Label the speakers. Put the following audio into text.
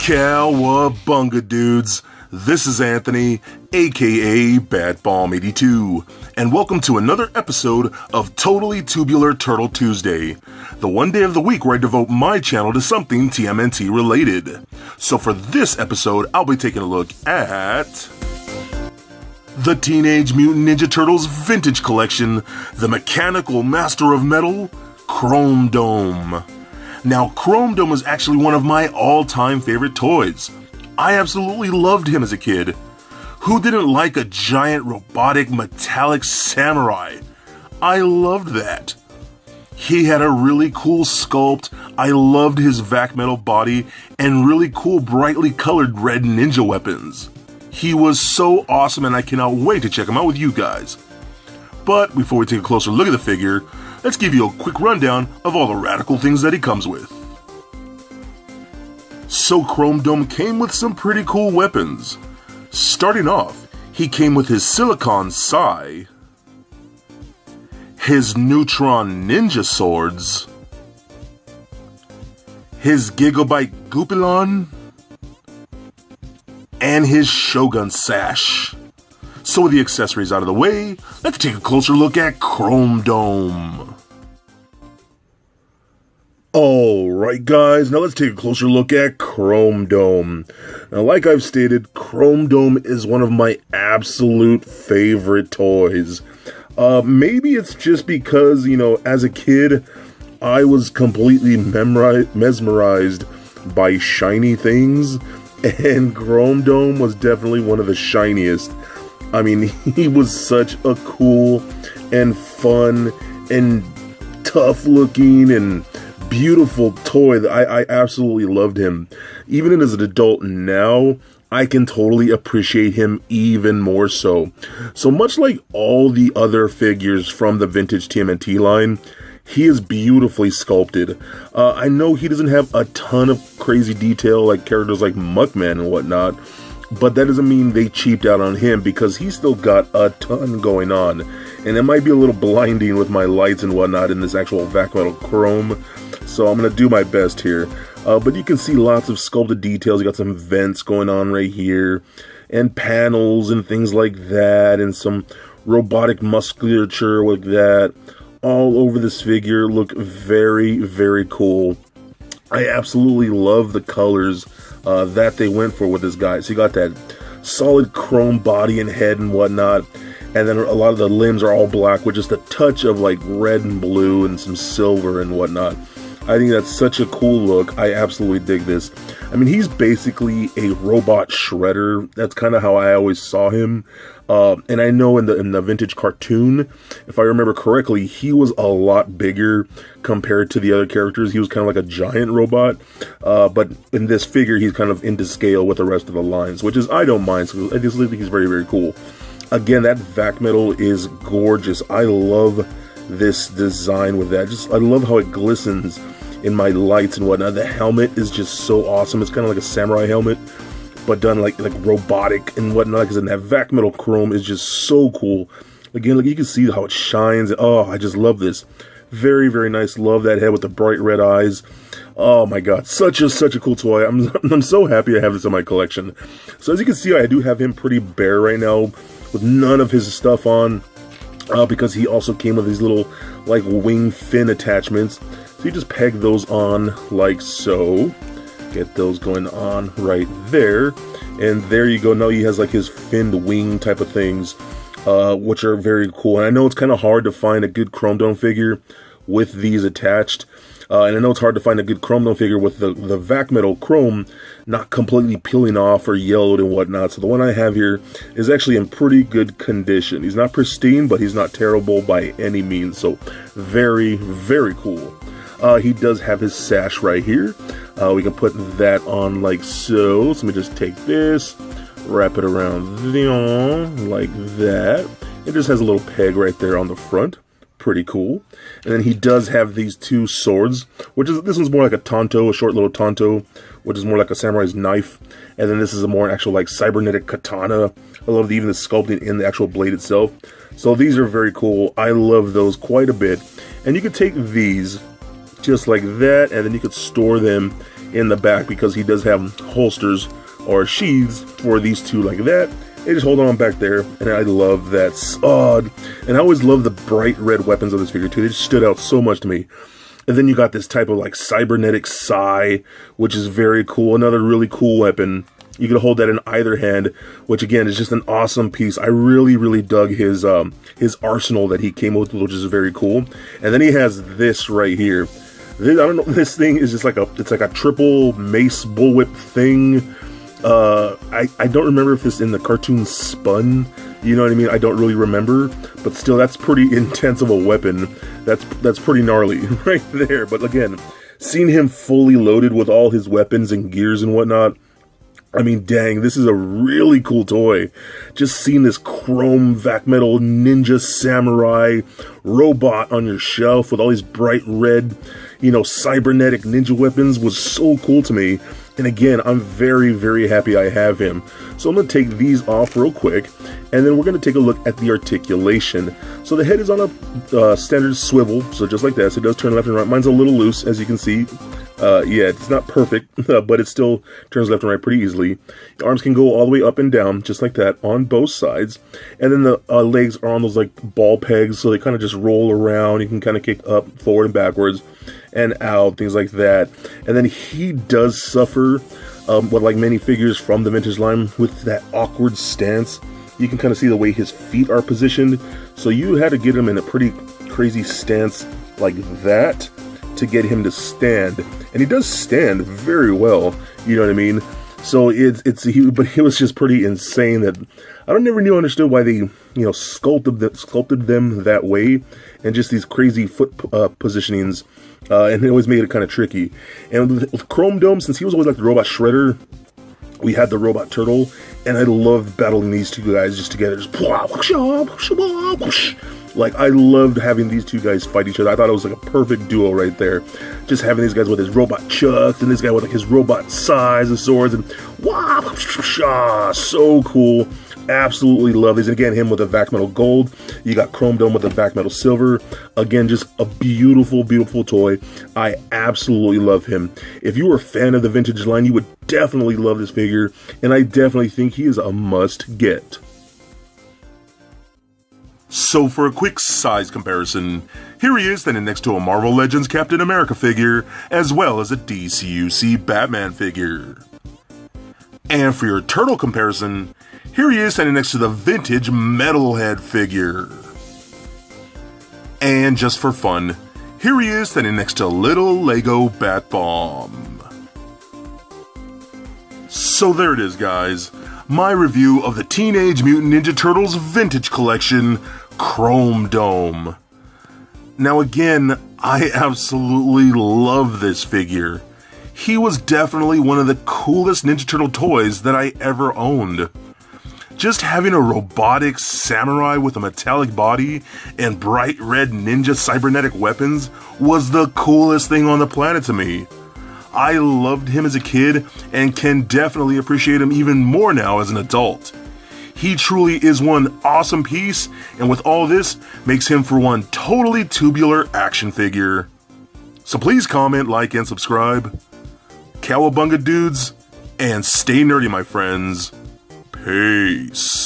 Speaker 1: Cowabunga dudes, this is Anthony, aka Batbomb82, and welcome to another episode of Totally Tubular Turtle Tuesday, the one day of the week where I devote my channel to something TMNT related. So for this episode, I'll be taking a look at the Teenage Mutant Ninja Turtles Vintage Collection, the Mechanical Master of Metal, Chrome Dome. Now, Chrome Dome was actually one of my all-time favorite toys. I absolutely loved him as a kid. Who didn't like a giant robotic metallic samurai? I loved that. He had a really cool sculpt, I loved his vac metal body, and really cool brightly colored red ninja weapons. He was so awesome and I cannot wait to check him out with you guys. But before we take a closer look at the figure, let's give you a quick rundown of all the radical things that he comes with. So Chrome Dome came with some pretty cool weapons. Starting off, he came with his Silicon Sai, his Neutron Ninja Swords, his Gigabyte Goopilon, and his Shogun Sash. So with the accessories out of the way, let's take a closer look at Chrome Dome. Alright guys, now let's take a closer look at Chrome Dome. Now like I've stated, Chrome Dome is one of my absolute favorite toys. Maybe it's just because, as a kid, I was completely mesmerized by shiny things, and Chrome Dome was definitely one of the shiniest. I mean, he was such a cool and fun and tough looking and beautiful toy that I absolutely loved him. Even as an adult now, I can totally appreciate him even more so. So much like all the other figures from the vintage TMNT line, he is beautifully sculpted. I know he doesn't have a ton of crazy detail like characters like Muckman and whatnot, but that doesn't mean they cheaped out on him because he's still got a ton going on. And it might be a little blinding with my lights and whatnot in this actual vac metal chrome, so I'm going to do my best here. But you can see lots of sculpted details. You got some vents going on right here, and panels and things like that, and some robotic musculature like that. All over this figure, look very, very cool. I absolutely love the colors that they went for with this guy. So you got that solid chrome body and head and whatnot, and then a lot of the limbs are all black with just a touch of like red and blue and some silver and whatnot. I think that's such a cool look. I absolutely dig this. I mean, he's basically a robot shredder. That's kind of how I always saw him. And I know in the vintage cartoon, if I remember correctly, he was a lot bigger compared to the other characters. He was kind of like a giant robot. But in this figure, he's kind of into scale with the rest of the lines, which is, I don't mind. So I just think he's very, very cool. Again, that vac metal is gorgeous. I love this design with that. I love how it glistens in my lights and whatnot. The helmet is just so awesome. It's kind of like a samurai helmet, but done like robotic and whatnot, because in that vac metal chrome is just so cool. Again, like you can see how it shines. Oh, I just love this. Very, very nice. Love that head with the bright red eyes. Oh my god, such a cool toy. I'm so happy I have this in my collection. So as you can see, I do have him pretty bare right now with none of his stuff on, because he also came with these little like wing fin attachments. So you just peg those on like so. Get those going on right there, and there you go. Now he has like his finned wing type of things, which are very cool. And I know it's kind of hard to find a good Chrome Dome figure with these attached, and I know it's hard to find a good Chrome Dome figure with the vac metal chrome not completely peeling off or yellowed and whatnot. So the one I have here is actually in pretty good condition. He's not pristine, but he's not terrible by any means. So very, very cool. He does have his sash right here. We can put that on like so. So let me just take this, wrap it around there, like that. It just has a little peg right there on the front. Pretty cool. And then he does have these two swords, which is, this one's more like a tanto, a short little tanto, which is more like a samurai's knife. And then this is a more actual like cybernetic katana. I love even the sculpting in the actual blade itself. So these are very cool. I love those quite a bit. And you could take these just like that, and then you could store them in the back, because he does have holsters or sheaths for these two like that. They just hold on back there, and I love that. And I always love the bright red weapons of this figure too. They just stood out so much to me. And then you got this type of like cybernetic sai, which is very cool. Another really cool weapon. You can hold that in either hand, which again is just an awesome piece. I really dug his arsenal that he came with, which is very cool. And then he has this right here. I don't know. This thing is just like it's like a triple mace bullwhip thing. I don't remember if this in the cartoon spun. You know what I mean? I don't really remember, but still, that's pretty intense of a weapon. That's pretty gnarly right there. But again, seeing him fully loaded with all his weapons and gears and whatnot, I mean, dang, this is a really cool toy. Just seeing this chrome vac metal ninja samurai robot on your shelf with all these bright red, you know, cybernetic ninja weapons was so cool to me. And again, I'm very happy I have him. So I'm going to take these off real quick, and then we're going to take a look at the articulation. So the head is on a standard swivel, so just like that. So it does turn left and right. Mine's a little loose, as you can see. Yeah, it's not perfect, but it still turns left and right pretty easily. The arms can go all the way up and down, just like that, on both sides. And then the legs are on those like ball pegs, so they kind of just roll around. You can kind of kick up, forward, and backwards, and out, things like that. And then he does suffer, like many figures from the vintage line, with that awkward stance. You can kind of see the way his feet are positioned. So you had to get him in a pretty crazy stance like that to get him to stand, and he does stand very well, you know what I mean? So but he was just pretty insane that I never understood why they, you know, sculpted them that way, and just these crazy foot positionings, and it always made it kind of tricky. And with Chrome Dome, since he was always like the robot shredder, we had the robot turtle, and I loved battling these two guys just together, just like, I loved having these two guys fight each other. I thought it was like a perfect duo right there. Just having these guys with his robot chucks, and this guy with like his robot sais and swords, and wow, so cool. Absolutely love these. And again, him with the vac metal gold. You got Chrome Dome with the vac metal silver. Again, just a beautiful toy. I absolutely love him. If you were a fan of the vintage line, you would definitely love this figure, and I definitely think he is a must get. So for a quick size comparison, here he is standing next to a Marvel Legends Captain America figure, as well as a DCUC Batman figure. And for your turtle comparison, here he is standing next to the vintage Metalhead figure. And just for fun, here he is standing next to little Lego Bat Bomb. So there it is, guys. My review of the Teenage Mutant Ninja Turtles Vintage Collection Chrome Dome. Now again, I absolutely love this figure. He was definitely one of the coolest Ninja Turtle toys that I ever owned. Just having a robotic samurai with a metallic body and bright red ninja cybernetic weapons was the coolest thing on the planet to me. I loved him as a kid and can definitely appreciate him even more now as an adult. He truly is one awesome piece, and with all this, makes him for one totally tubular action figure. So please comment, like, and subscribe. Cowabunga dudes, and stay nerdy, my friends. Peace.